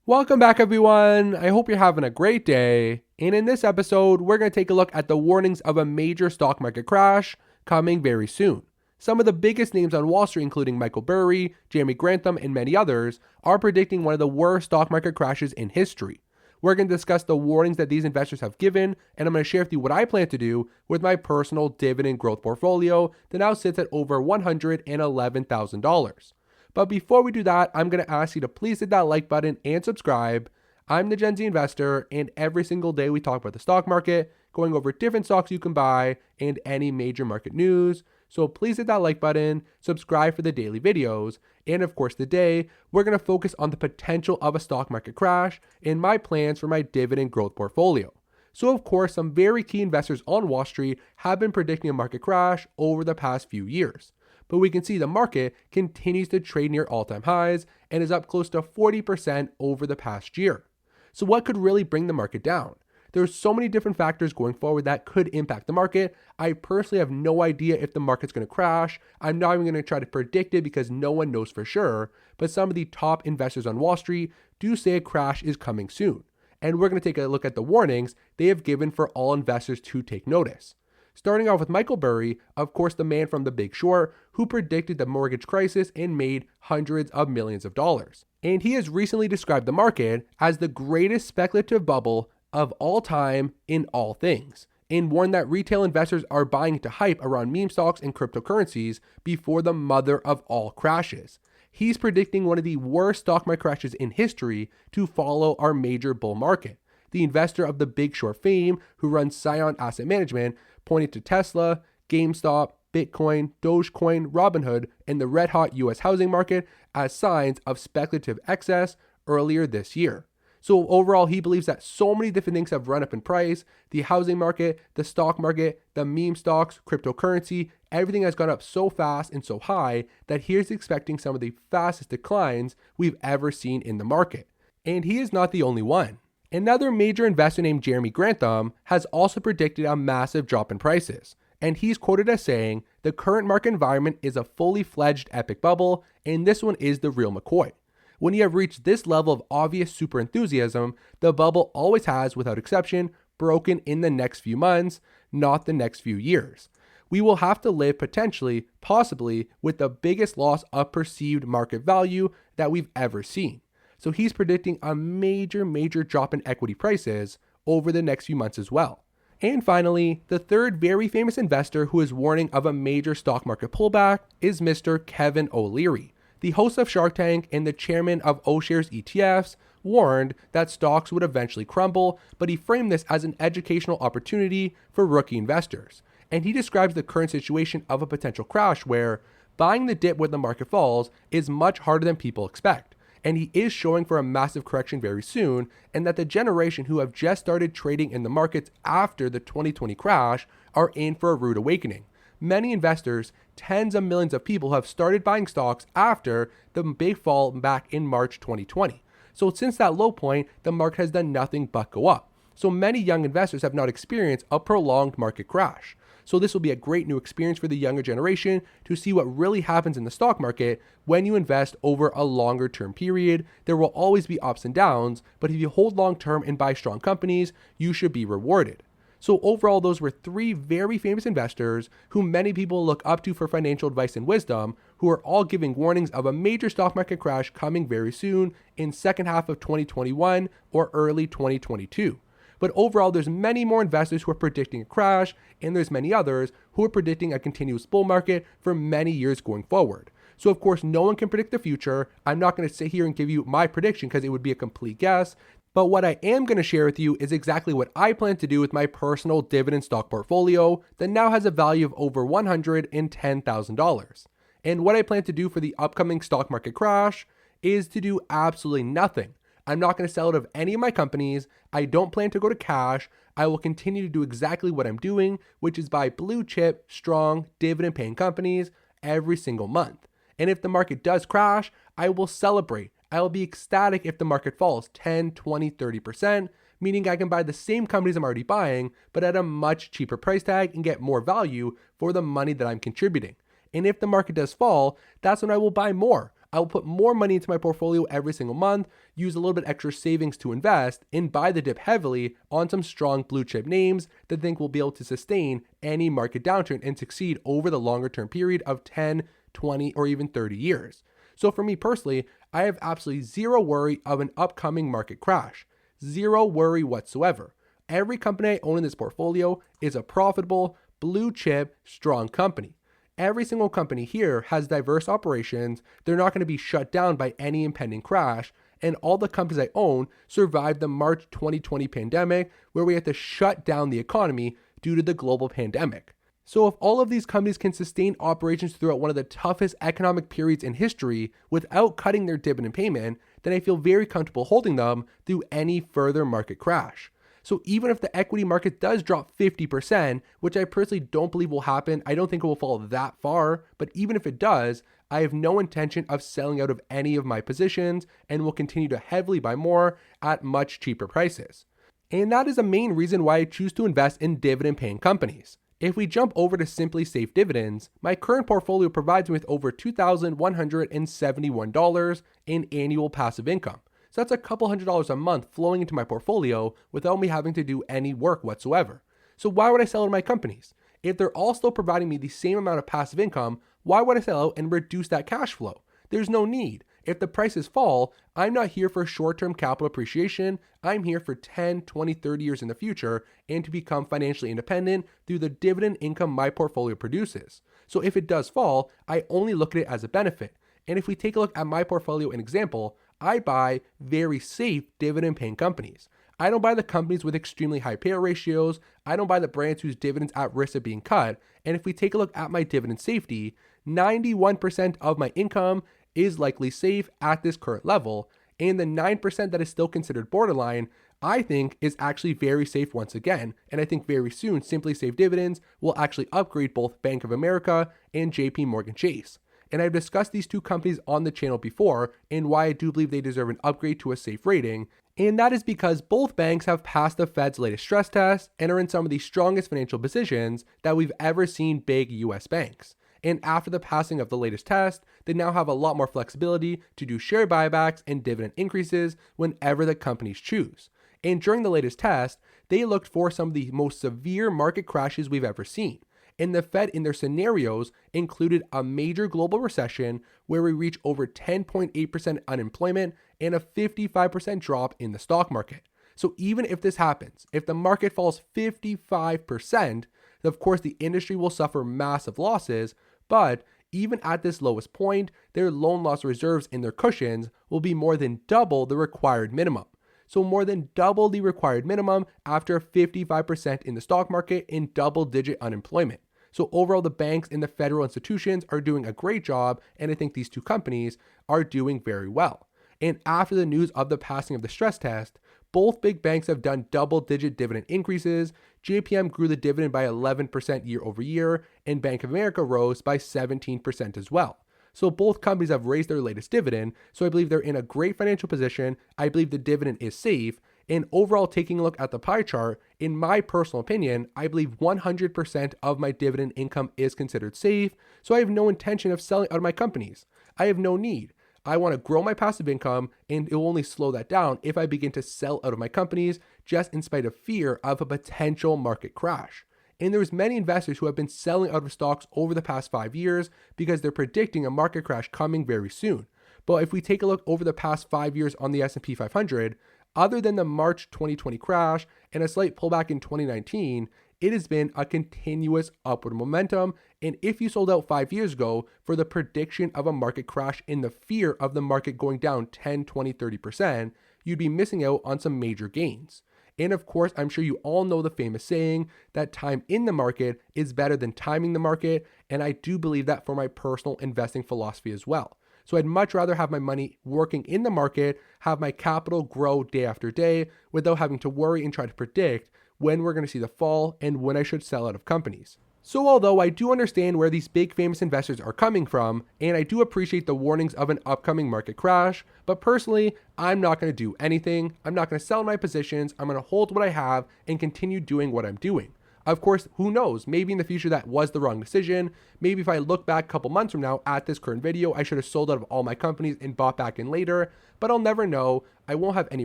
Welcome back, everyone. I hope you're having a great day. And in this episode, we're going to take a look at the warnings of a major stock market crash coming very soon. Some of the biggest names on Wall Street, including Michael Burry, Jeremy Grantham, and many others, are predicting one of the worst stock market crashes in history. We're going to discuss the warnings that these investors have given, and I'm going to share with you what I plan to do with my personal dividend growth portfolio that now sits at over $111,000. But before we do that, I'm going to ask you to please hit that like button and subscribe. I'm the Gen Z Investor, and every single day we talk about the stock market, going over different stocks you can buy, and any major market news. So please hit that like button, subscribe for the daily videos, and of course today, we're going to focus on the potential of a stock market crash and my plans for my dividend growth portfolio. So of course, some very key investors on Wall Street have been predicting a market crash over the past few years. But we can see the market continues to trade near all-time highs and is up close to 40% over the past year. So what could really bring the market down? There's so many different factors going forward that could impact the market. I personally have no idea if the market's going to crash. I'm not even going to try to predict it because no one knows for sure. But some of the top investors on Wall Street do say a crash is coming soon. And we're going to take a look at the warnings they have given for all investors to take notice. Starting off with Michael Burry, of course the man from The Big Short, who predicted the mortgage crisis and made hundreds of millions of dollars. And he has recently described the market as the greatest speculative bubble of all time in all things, and warned that retail investors are buying into hype around meme stocks and cryptocurrencies before the mother of all crashes. He's predicting one of the worst stock market crashes in history to follow our major bull market. The investor of The Big Short fame, who runs Scion Asset Management, pointed to Tesla, GameStop, Bitcoin, Dogecoin, Robinhood, and the red-hot U.S. housing market as signs of speculative excess earlier this year. So overall, he believes that so many different things have run up in price. The housing market, the stock market, the meme stocks, cryptocurrency, everything has gone up so fast and so high that he is expecting some of the fastest declines we've ever seen in the market. And he is not the only one. Another major investor named Jeremy Grantham has also predicted a massive drop in prices, and he's quoted as saying, "The current market environment is a fully fledged epic bubble, and this one is the real McCoy. When you have reached this level of obvious super enthusiasm, the bubble always has, without exception, broken in the next few months, not the next few years. We will have to live potentially, possibly, with the biggest loss of perceived market value that we've ever seen." So he's predicting a major drop in equity prices over the next few months as well. And finally, the third very famous investor who is warning of a major stock market pullback is Mr. Kevin O'Leary. The host of Shark Tank and the chairman of O-Shares ETFs warned that stocks would eventually crumble, but he framed this as an educational opportunity for rookie investors. And he describes the current situation of a potential crash where buying the dip when the market falls is much harder than people expect. And he is showing for a massive correction very soon, and that the generation who have just started trading in the markets after the 2020 crash are in for a rude awakening. Many investors, tens of millions of people, have started buying stocks after the big fall back in March 2020. So since that low point, the market has done nothing but go up. So many young investors have not experienced a prolonged market crash. So this will be a great new experience for the younger generation to see what really happens in the stock market when you invest over a longer term period. There will always be ups and downs, but if you hold long term and buy strong companies, you should be rewarded. So overall, those were three very famous investors who many people look up to for financial advice and wisdom, who are all giving warnings of a major stock market crash coming very soon in second half of 2021 or early 2022. But overall, there's many more investors who are predicting a crash, and there's many others who are predicting a continuous bull market for many years going forward. So of course, no one can predict the future. I'm not going to sit here and give you my prediction because it would be a complete guess. But what I am going to share with you is exactly what I plan to do with my personal dividend stock portfolio that now has a value of over $110,000. And what I plan to do for the upcoming stock market crash is to do absolutely nothing. I'm not going to sell out of any of my companies. I don't plan to go to cash. I will continue to do exactly what I'm doing, which is buy blue chip, strong, dividend paying companies every single month. And if the market does crash, I will celebrate. I will be ecstatic if the market falls 10, 20, 30%, meaning I can buy the same companies I'm already buying, but at a much cheaper price tag and get more value for the money that I'm contributing. And if the market does fall, that's when I will buy more. I will put more money into my portfolio every single month, use a little bit extra savings to invest, and buy the dip heavily on some strong blue chip names that I think will be able to sustain any market downturn and succeed over the longer term period of 10, 20, or even 30 years. So for me personally, I have absolutely zero worry of an upcoming market crash. Zero worry whatsoever. Every company I own in this portfolio is a profitable, blue chip, strong company. Every single company here has diverse operations. They're not going to be shut down by any impending crash. And all the companies I own survived the March 2020 pandemic, where we had to shut down the economy due to the global pandemic. So if all of these companies can sustain operations throughout one of the toughest economic periods in history without cutting their dividend payment, then I feel very comfortable holding them through any further market crash. So even if the equity market does drop 50%, which I personally don't believe will happen, I don't think it will fall that far, but even if it does, I have no intention of selling out of any of my positions and will continue to heavily buy more at much cheaper prices. And that is a main reason why I choose to invest in dividend paying companies. If we jump over to Simply Safe Dividends, my current portfolio provides me with over $2,171 in annual passive income. So that's a couple $100 a month flowing into my portfolio without me having to do any work whatsoever. So why would I sell out of my companies? If they're all still providing me the same amount of passive income, why would I sell out and reduce that cash flow? There's no need. If the prices fall, I'm not here for short-term capital appreciation. I'm here for 10, 20, 30 years in the future and to become financially independent through the dividend income my portfolio produces. So if it does fall, I only look at it as a benefit. And if we take a look at my portfolio, an example, I buy very safe dividend paying companies. I don't buy the companies with extremely high payout ratios. I don't buy the brands whose dividends at risk of being cut. And if we take a look at my dividend safety, 91% of my income is likely safe at this current level. And the 9% that is still considered borderline, I think is actually very safe once again. And I think very soon, Simply Safe Dividends will actually upgrade both Bank of America and JP Morgan Chase. And I've discussed these two companies on the channel before and why I do believe they deserve an upgrade to a safe rating. And that is because both banks have passed the Fed's latest stress test and are in some of the strongest financial positions that we've ever seen big US banks. And after the passing of the latest test, they now have a lot more flexibility to do share buybacks and dividend increases whenever the companies choose. And during the latest test, they looked for some of the most severe market crashes we've ever seen. And the Fed in their scenarios included a major global recession where we reach over 10.8% unemployment and a 55% drop in the stock market. So even if this happens, if the market falls 55%, of course the industry will suffer massive losses, but even at this lowest point, their loan loss reserves and their cushions will be more than double the required minimum. So more than double the required minimum after 55% in the stock market and double-digit unemployment. So overall, the banks and the federal institutions are doing a great job, and I think these two companies are doing very well. And after the news of the passing of the stress test, both big banks have done double-digit dividend increases. JPM grew the dividend by 11% year over year, and Bank of America rose by 17% as well. So both companies have raised their latest dividend, so I believe they're in a great financial position. I believe the dividend is safe. And overall, taking a look at the pie chart, in my personal opinion, I believe 100% of my dividend income is considered safe, so I have no intention of selling out of my companies. I have no need. I want to grow my passive income, and it will only slow that down if I begin to sell out of my companies, just in spite of fear of a potential market crash. And there's many investors who have been selling out of stocks over the past 5 years because they're predicting a market crash coming very soon. But if we take a look over the past 5 years on the S&P 500, other than the March 2020 crash and a slight pullback in 2019, it has been a continuous upward momentum. And if you sold out 5 years ago for the prediction of a market crash in the fear of the market going down 10, 20, 30%, you'd be missing out on some major gains. And of course, I'm sure you all know the famous saying that time in the market is better than timing the market. And I do believe that for my personal investing philosophy as well. So I'd much rather have my money working in the market, have my capital grow day after day without having to worry and try to predict when we're going to see the fall and when I should sell out of companies. So although I do understand where these big famous investors are coming from, and I do appreciate the warnings of an upcoming market crash, but personally, I'm not going to do anything. I'm not going to sell my positions. I'm going to hold what I have and continue doing what I'm doing. Of course, who knows? Maybe in the future that was the wrong decision. Maybe if I look back a couple months from now at this current video, I should have sold out of all my companies and bought back in later, but I'll never know. I won't have any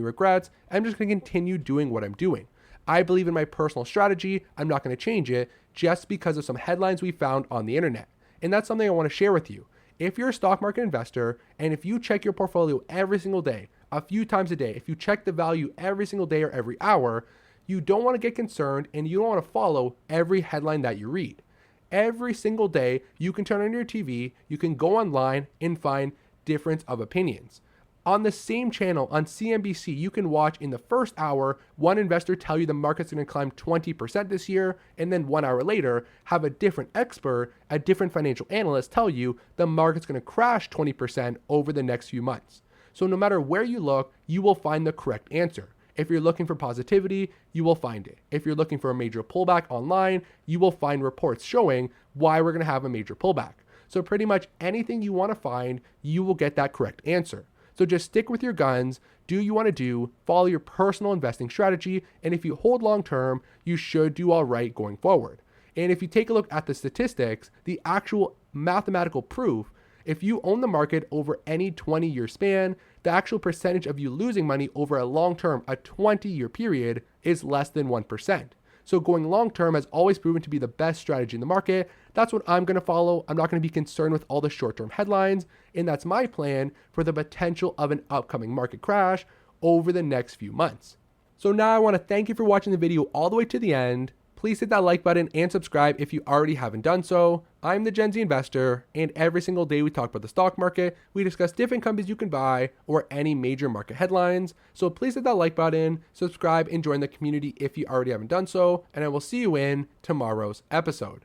regrets. I'm just going to continue doing what I'm doing. I believe in my personal strategy. I'm not going to change it just because of some headlines we found on the internet. And that's something I want to share with you. If you're a stock market investor and if you check your portfolio every single day, a few times a day, if you check the value every single day or every hour, you don't want to get concerned and you don't want to follow every headline that you read. Every single day, you can turn on your TV, you can go online and find difference of opinions. On the same channel, on CNBC, you can watch in the first hour, one investor tell you the market's going to climb 20% this year, and then 1 hour later, have a different expert, a different financial analyst tell you the market's going to crash 20% over the next few months. So no matter where you look, you will find the correct answer. If you're looking for positivity, you will find it. If you're looking for a major pullback online, you will find reports showing why we're going to have a major pullback. So pretty much anything you want to find, you will get that correct answer. So just stick with your guns, do what you want to do, follow your personal investing strategy, and if you hold long term, you should do all right going forward. And if you take a look at the statistics, the actual mathematical proof, if you own the market over any 20-year span, the actual percentage of you losing money over a long term, a 20-year period, is less than 1%. So going long term has always proven to be the best strategy in the market. That's what I'm going to follow. I'm not going to be concerned with all the short-term headlines. And that's my plan for the potential of an upcoming market crash over the next few months. So now I want to thank you for watching the video all the way to the end. Please hit that like button and subscribe if you already haven't done so. I'm the Gen Z Investor, and every single day we talk about the stock market. We discuss different companies you can buy or any major market headlines. So please hit that like button, subscribe, and join the community if you already haven't done so. And I will see you in tomorrow's episode.